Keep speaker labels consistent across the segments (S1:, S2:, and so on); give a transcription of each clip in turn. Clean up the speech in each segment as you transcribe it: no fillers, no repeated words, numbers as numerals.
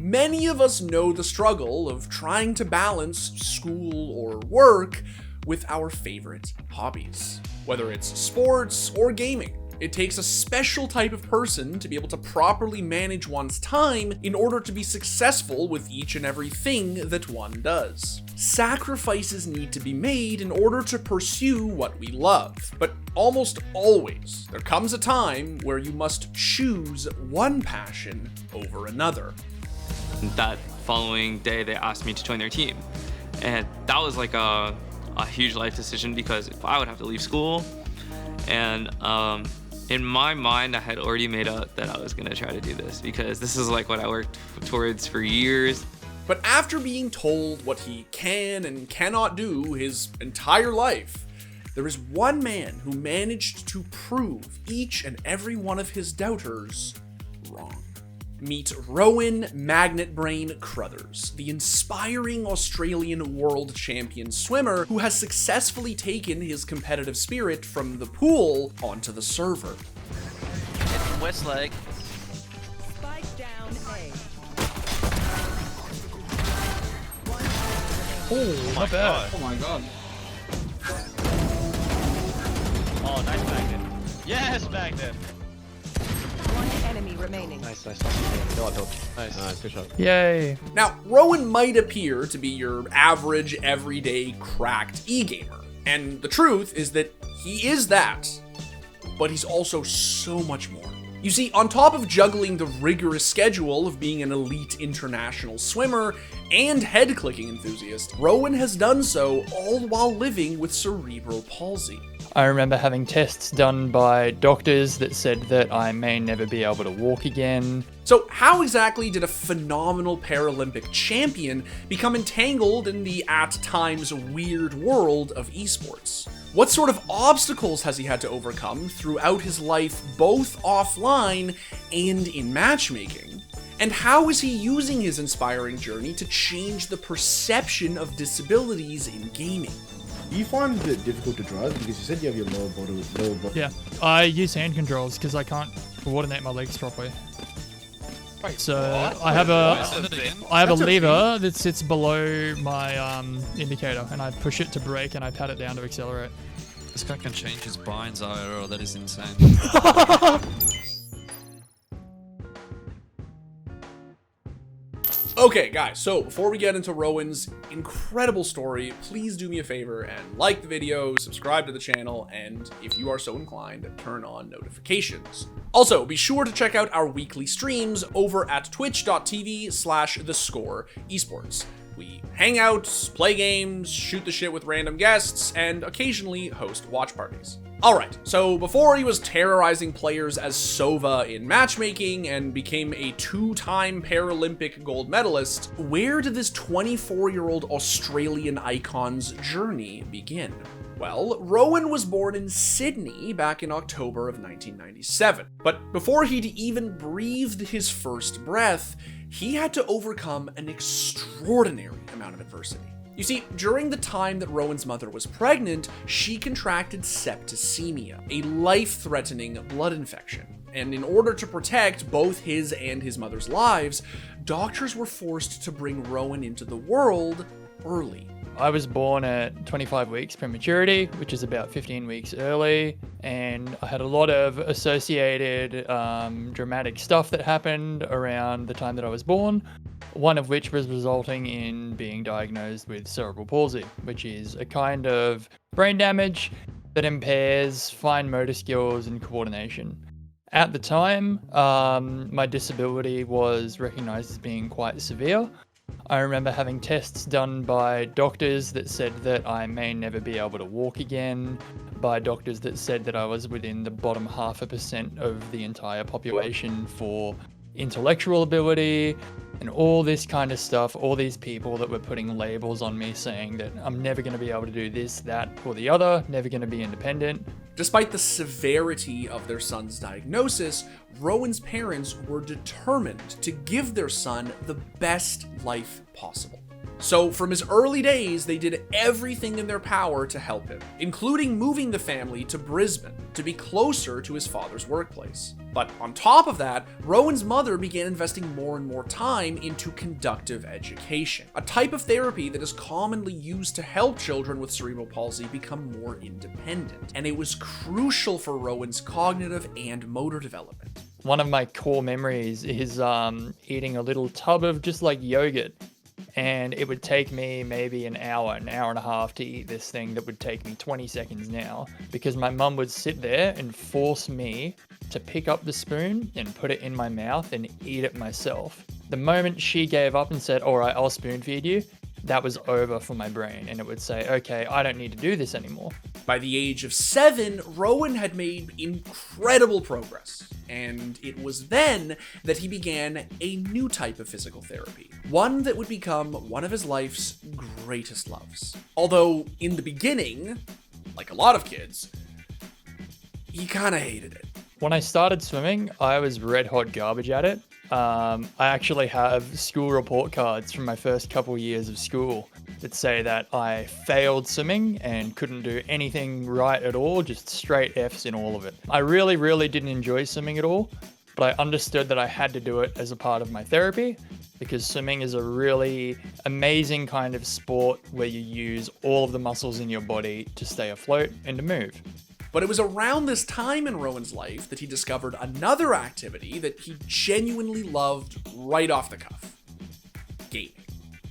S1: Many of us know the struggle of trying to balance school or work with our favorite hobbies. Whether it's sports or gaming, it takes a special type of person to be able to properly manage one's time in order to be successful with each and everything that one does. Sacrifices need to be made in order to pursue what we love, but almost always there comes a time where you must choose one passion over another.
S2: That following day, they asked me to join their team, and that was like a huge life decision because if I would have to leave school, and in my mind, I had already made up that I was gonna try to do this because this is like what I worked towards for years.
S1: But after being told what he can and cannot do his entire life, there is one man who managed to prove each and every one of his doubters wrong. Meet Rowan magnetbrain Crothers, the inspiring Australian world champion swimmer who has successfully taken his competitive spirit from the pool onto the server.
S3: It's West leg.
S4: Spike down A.
S5: Oh, not bad.
S6: Oh my god.
S3: Oh, nice magnet. Yes, magnet.
S4: One enemy remaining.
S7: Nice. No, I built. Nice, good shot.
S5: Yay.
S1: Now, Rowan might appear to be your average, everyday, cracked e-gamer, and the truth is that he is that, but he's also so much more. You see, on top of juggling the rigorous schedule of being an elite international swimmer and head-clicking enthusiast, Rowan has done so all while living with cerebral palsy.
S5: I remember having tests done by doctors that said that I may never be able to walk again.
S1: So how exactly did a phenomenal Paralympic champion become entangled in the at times weird world of esports? What sort of obstacles has he had to overcome throughout his life, both offline and in matchmaking? And how is he using his inspiring journey to change the perception of disabilities in gaming?
S8: Do you find it difficult to drive? Because you said you have your lower body.
S5: Yeah, I use hand controls because I can't coordinate my legs properly.
S6: Wait,
S5: So
S6: what?
S5: I have a
S1: That's
S5: lever that sits below my indicator, and I push it to brake, and I pat it down to accelerate.
S9: This guy can change his binds IRL, that is insane.
S1: Okay, guys, so before we get into Rowan's incredible story, please do me a favor and like the video, subscribe to the channel, and if you are so inclined, turn on notifications. Also, be sure to check out our weekly streams over at twitch.tv/theScore Esports. We hang out, play games, shoot the shit with random guests, and occasionally host watch parties. Alright, so before he was terrorizing players as Sova in matchmaking and became a 2-time Paralympic gold medalist, where did this 24-year-old Australian icon's journey begin? Well, Rowan was born in Sydney back in October of 1997, but before he'd even breathed his first breath, he had to overcome an extraordinary amount of adversity. You see, during the time that Rowan's mother was pregnant, she contracted septicemia, a life-threatening blood infection. And in order to protect both his and his mother's lives, doctors were forced to bring Rowan into the world early.
S5: I was born at 25 weeks prematurity, which is about 15 weeks early, and I had a lot of associated dramatic stuff that happened around the time that I was born, one of which was resulting in being diagnosed with cerebral palsy, which is a kind of brain damage that impairs fine motor skills and coordination. At the time, my disability was recognized as being quite severe. I remember having tests done by doctors that said that I may never be able to walk again, by doctors that said that I was within the bottom 0.5% of the entire population for intellectual ability, and all this kind of stuff, all these people that were putting labels on me saying that I'm never going to be able to do this, that, or the other, never going to be independent.
S1: Despite the severity of their son's diagnosis, Rowan's parents were determined to give their son the best life possible. So from his early days, they did everything in their power to help him, including moving the family to Brisbane to be closer to his father's workplace. But on top of that, Rowan's mother began investing more and more time into conductive education, a type of therapy that is commonly used to help children with cerebral palsy become more independent. And it was crucial for Rowan's cognitive and motor development.
S5: One of my core memories is eating a little tub of just like yogurt. And it would take me maybe an hour and a half to eat this thing that would take me 20 seconds now, because my mum would sit there and force me to pick up the spoon and put it in my mouth and eat it myself. The moment she gave up and said, all right, I'll spoon feed you, that was over for my brain, and it would say, okay, I don't need to do this anymore.
S1: By the age of 7, Rowan had made incredible progress, and it was then that he began a new type of physical therapy, one that would become one of his life's greatest loves. Although, in the beginning, like a lot of kids, he kinda hated it.
S5: When I started swimming, I was red hot garbage at it. I actually have school report cards from my first couple years of school that say that I failed swimming and couldn't do anything right at all, just straight F's in all of it. I really didn't enjoy swimming at all, but I understood that I had to do it as a part of my therapy, because swimming is a really amazing kind of sport where you use all of the muscles in your body to stay afloat and to move.
S1: But it was around this time in Rowan's life that he discovered another activity that he genuinely loved right off the cuff: gaming.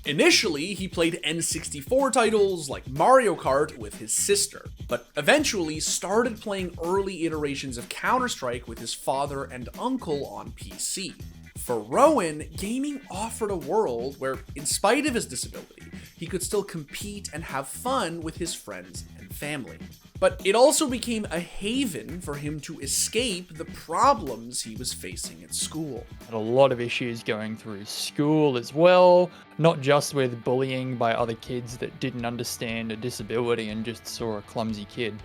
S1: Initially, he played N64 titles like Mario Kart with his sister, but eventually started playing early iterations of Counter-Strike with his father and uncle on PC. For Rowan, gaming offered a world where, in spite of his disability, he could still compete and have fun with his friends and family. But it also became a haven for him to escape the problems he was facing at school.
S5: Had a lot of issues going through school as well, not just with bullying by other kids that didn't understand a disability and just saw a clumsy kid,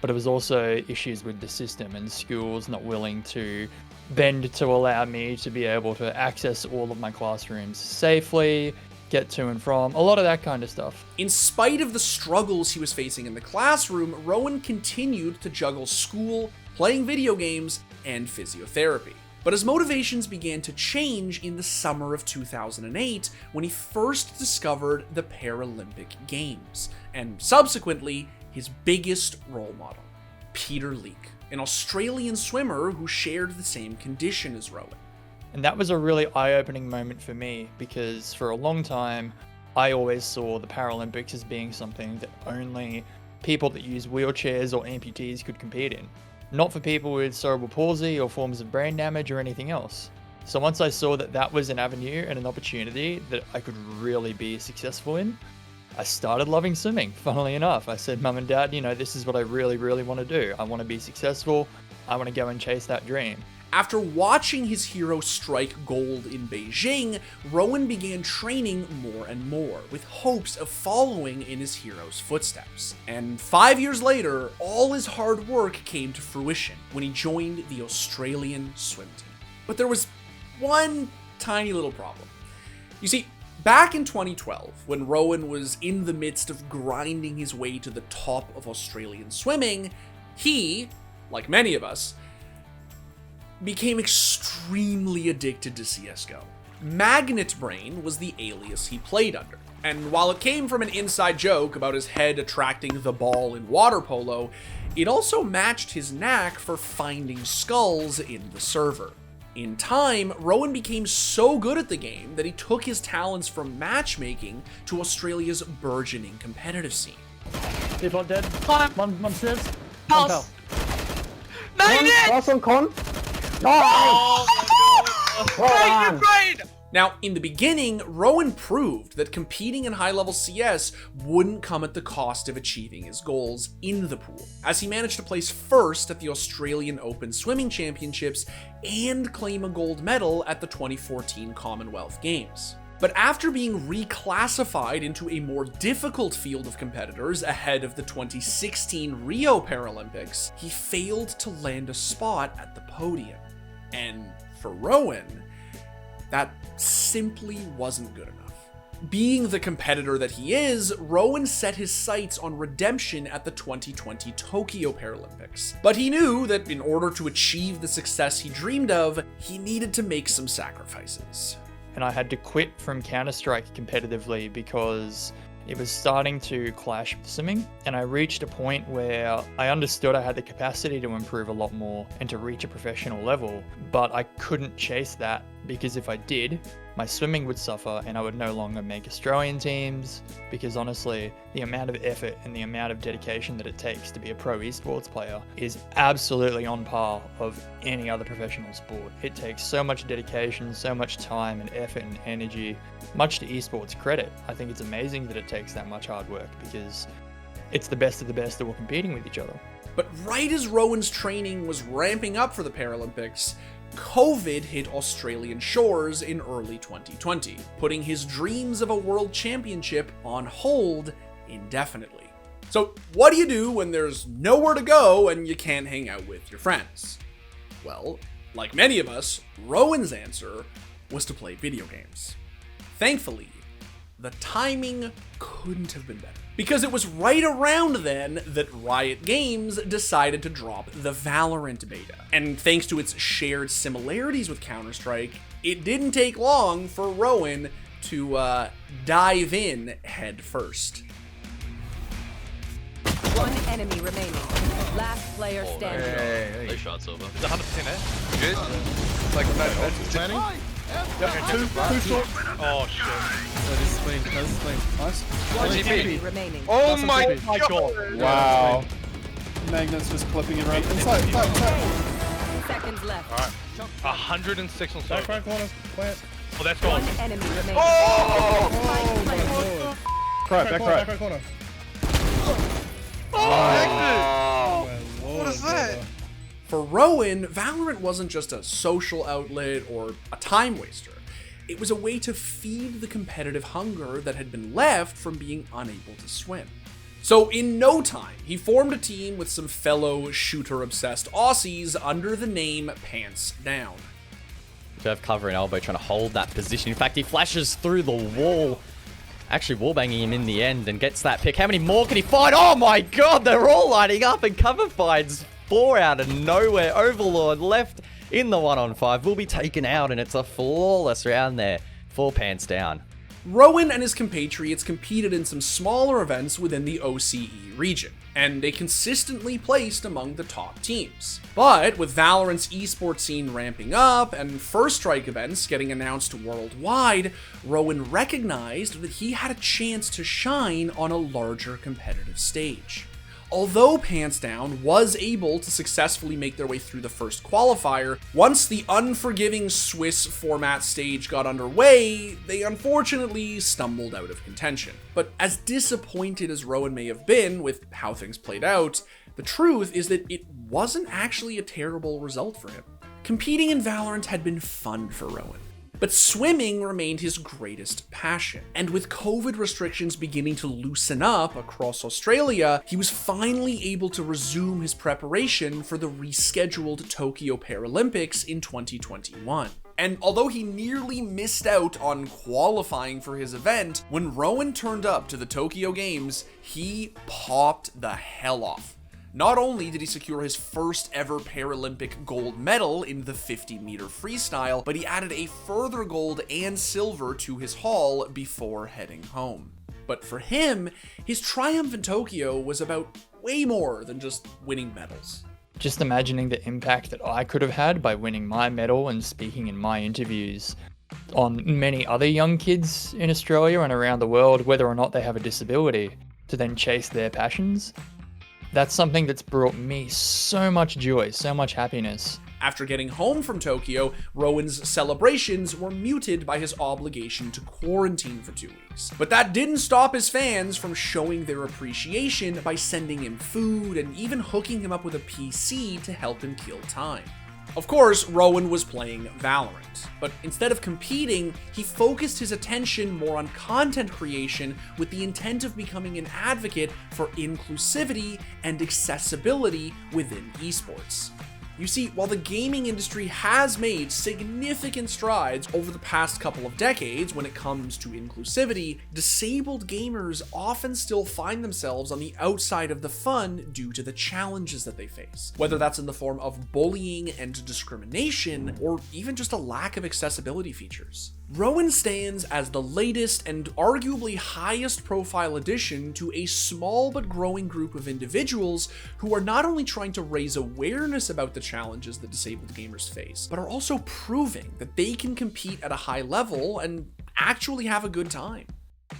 S5: but it was also issues with the system and schools not willing to bend to allow me to be able to access all of my classrooms safely, get to and from, a lot of that kind of stuff.
S1: In spite of the struggles he was facing in the classroom, Rowan continued to juggle school, playing video games, and physiotherapy. But his motivations began to change in the summer of 2008 when he first discovered the Paralympic Games, and subsequently his biggest role model, Peter Leak, an Australian swimmer who shared the same condition as Rowan.
S5: And that was a really eye-opening moment for me, because for a long time, I always saw the Paralympics as being something that only people that use wheelchairs or amputees could compete in. Not for people with cerebral palsy or forms of brain damage or anything else. So once I saw that that was an avenue and an opportunity that I could really be successful in, I started loving swimming, funnily enough. I said, Mum and Dad, this is what I really want to do. I want to be successful. I want to go and chase that dream.
S1: After watching his hero strike gold in Beijing, Rowan began training more and more, with hopes of following in his hero's footsteps. And 5 years later, all his hard work came to fruition when he joined the Australian swim team. But there was one tiny little problem. You see, back in 2012, when Rowan was in the midst of grinding his way to the top of Australian swimming, he, like many of us, became extremely addicted to CSGO. Magnetbrain was the alias he played under, and while it came from an inside joke about his head attracting the ball in water polo, it also matched his knack for finding skulls in the server. In time, Rowan became so good at the game that he took his talents from matchmaking to Australia's burgeoning competitive scene.
S10: People are dead. One stairs.
S2: Pulse. Magnet!
S10: Pass on con.
S1: Now, in the beginning, Rowan proved that competing in high-level CS wouldn't come at the cost of achieving his goals in the pool, as he managed to place first at the Australian Open Swimming Championships and claim a gold medal at the 2014 Commonwealth Games. But after being reclassified into a more difficult field of competitors ahead of the 2016 Rio Paralympics, he failed to land a spot at the podium. And for Rowan, that simply wasn't good enough. Being the competitor that he is, Rowan set his sights on redemption at the 2020 Tokyo Paralympics. But he knew that in order to achieve the success he dreamed of, he needed to make some sacrifices.
S5: And I had to quit from Counter-Strike competitively because it was starting to clash with swimming, and I reached a point where I understood I had the capacity to improve a lot more and to reach a professional level, but I couldn't chase that because if I did, my swimming would suffer and I would no longer make Australian teams, because honestly, the amount of effort and the amount of dedication that it takes to be a pro esports player is absolutely on par of any other professional sport. It takes so much dedication, so much time and effort and energy, much to esports credit. I think it's amazing that it takes that much hard work because it's the best of the best that we're competing with each other.
S1: But right as Rowan's training was ramping up for the Paralympics, COVID hit Australian shores in early 2020, putting his dreams of a world championship on hold indefinitely. So what do you do when there's nowhere to go and you can't hang out with your friends? Well, like many of us, Rowan's answer was to play video games. Thankfully, the timing couldn't have been better, because it was right around then that Riot Games decided to drop the Valorant beta. And thanks to its shared similarities with Counter-Strike, it didn't take long for Rowan to dive in head first.
S4: One enemy remaining. Last player standing.
S3: Nice shot, Sova.
S6: It's 100% there.
S3: Good.
S6: It's like that's planning. Yep, two short. Oh shit.
S7: This is clean. This is clean. Nice.
S4: One
S3: GP.
S4: enemy remaining.
S6: Oh my god.
S7: Wow. Magnet's just clipping it right inside.
S4: seconds left.
S6: Alright. 106 on
S10: Back
S6: Sova.
S10: right corner. Plant.
S6: Oh, that's
S4: One
S6: gone.
S4: enemy remaining.
S6: Oh!
S10: My lord.
S7: Right, back right.
S10: Back right corner.
S6: Oh!
S10: What
S6: is that?
S1: For Rowan, Valorant wasn't just a social outlet or a time waster. It was a way to feed the competitive hunger that had been left from being unable to swim. So in no time, he formed a team with some fellow shooter-obsessed Aussies under the name Pants Down.
S11: Jeff covering elbow, trying to hold that position. In fact, he flashes through the wall, actually wallbanging him in the end and gets that pick. How many more can he find? Oh my god, they're all lining up, and cover finds 4 out of nowhere. Overlord left in the 1-on-5 will be taken out, and it's a flawless round there for Pants Down.
S1: Rowan and his compatriots competed in some smaller events within the OCE region, and they consistently placed among the top teams. But with Valorant's esports scene ramping up and First Strike events getting announced worldwide, Rowan recognized that he had a chance to shine on a larger competitive stage. Although Pants Down was able to successfully make their way through the first qualifier, once the unforgiving Swiss format stage got underway, they unfortunately stumbled out of contention. But as disappointed as Rowan may have been with how things played out, the truth is that it wasn't actually a terrible result for him. Competing in Valorant had been fun for Rowan, but swimming remained his greatest passion. And with COVID restrictions beginning to loosen up across Australia, he was finally able to resume his preparation for the rescheduled Tokyo Paralympics in 2021. And although he nearly missed out on qualifying for his event, when Rowan turned up to the Tokyo Games, he popped the hell off. Not only did he secure his first ever Paralympic gold medal in the 50-meter freestyle, but he added a further gold and silver to his haul before heading home. But for him, his triumph in Tokyo was about way more than just winning medals.
S5: Just imagining the impact that I could have had by winning my medal and speaking in my interviews on many other young kids in Australia and around the world, whether or not they have a disability, to then chase their passions. That's something that's brought me so much joy, so much happiness.
S1: After getting home from Tokyo, Rowan's celebrations were muted by his obligation to quarantine for 2 weeks. But that didn't stop his fans from showing their appreciation by sending him food and even hooking him up with a PC to help him kill time. Of course, Rowan was playing Valorant, but instead of competing, he focused his attention more on content creation with the intent of becoming an advocate for inclusivity and accessibility within esports. You see, while the gaming industry has made significant strides over the past couple of decades when it comes to inclusivity, disabled gamers often still find themselves on the outside of the fun due to the challenges that they face, whether that's in the form of bullying and discrimination, or even just a lack of accessibility features. Rowan stands as the latest and arguably highest profile addition to a small but growing group of individuals who are not only trying to raise awareness about the challenges that disabled gamers face, but are also proving that they can compete at a high level and actually have a good time.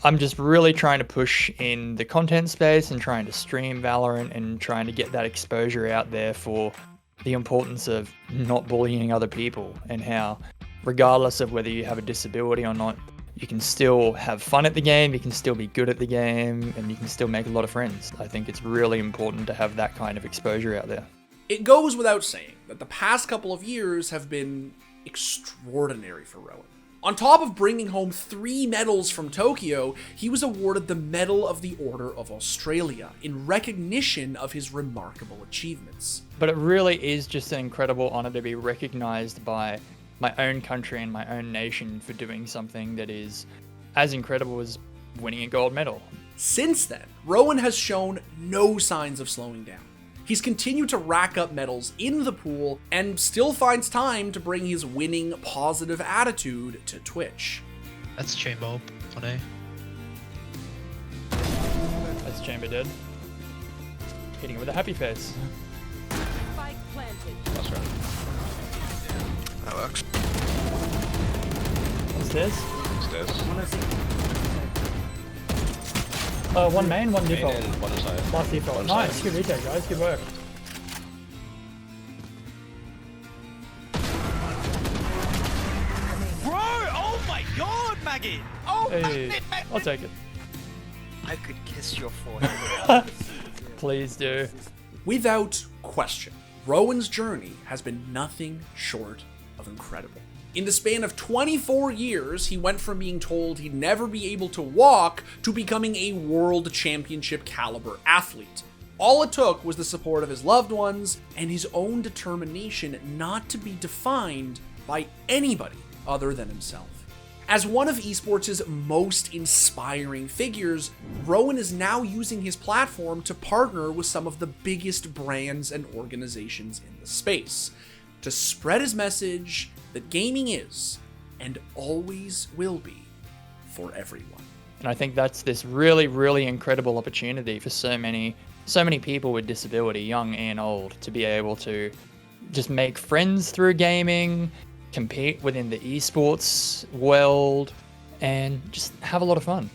S5: I'm just really trying to push in the content space and trying to stream Valorant and trying to get that exposure out there for the importance of not bullying other people, and how regardless of whether you have a disability or not, you can still have fun at the game, you can still be good at the game, and you can still make a lot of friends. I think it's really important to have that kind of exposure out there.
S1: It goes without saying that the past couple of years have been extraordinary for Rowan. On top of bringing home 3 medals from Tokyo, he was awarded the Medal of the Order of Australia in recognition of his remarkable achievements.
S5: But it really is just an incredible honor to be recognized by my own country and my own nation for doing something that is as incredible as winning a gold medal.
S1: Since then, Rowan has shown no signs of slowing down. He's continued to rack up medals in the pool and still finds time to bring his winning, positive attitude to Twitch.
S3: That's Chamber up on A.
S5: That's Chamber dead. Hitting it with a happy face.
S4: Spike planted.
S6: That's right.
S12: That works.
S5: Upstairs.
S6: Stairs.
S10: One main, one default.
S6: Main and one aside.
S10: Last default.
S6: One
S10: Nice,
S6: side.
S10: good retake, guys. Good work.
S12: Bro, oh my god, Maggie! Oh,
S5: Hey, I'll take it.
S12: I could kiss your forehead.
S5: Please do.
S1: Without question, Rowan's journey has been nothing short of incredible. In the span of 24 years, he went from being told he'd never be able to walk to becoming a world championship caliber athlete. All it took was the support of his loved ones and his own determination not to be defined by anybody other than himself. As one of esports' most inspiring figures, Rowan is now using his platform to partner with some of the biggest brands and organizations in the space to spread his message that gaming is and always will be for everyone.
S5: And I think that's this really, really incredible opportunity for so many people with disability, young and old, to be able to just make friends through gaming, compete within the esports world, and just have a lot of fun.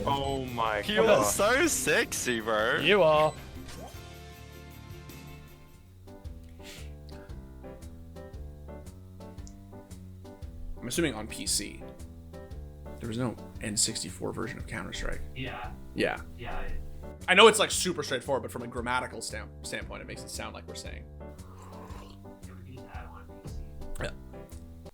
S12: Oh my god. You're so sexy, bro.
S5: You are.
S1: I'm assuming on PC. There was no N64 version of Counter-Strike.
S3: Yeah.
S1: Yeah.
S3: Yeah.
S1: I know it's like super straightforward, but from a grammatical standpoint, it makes it sound like we're saying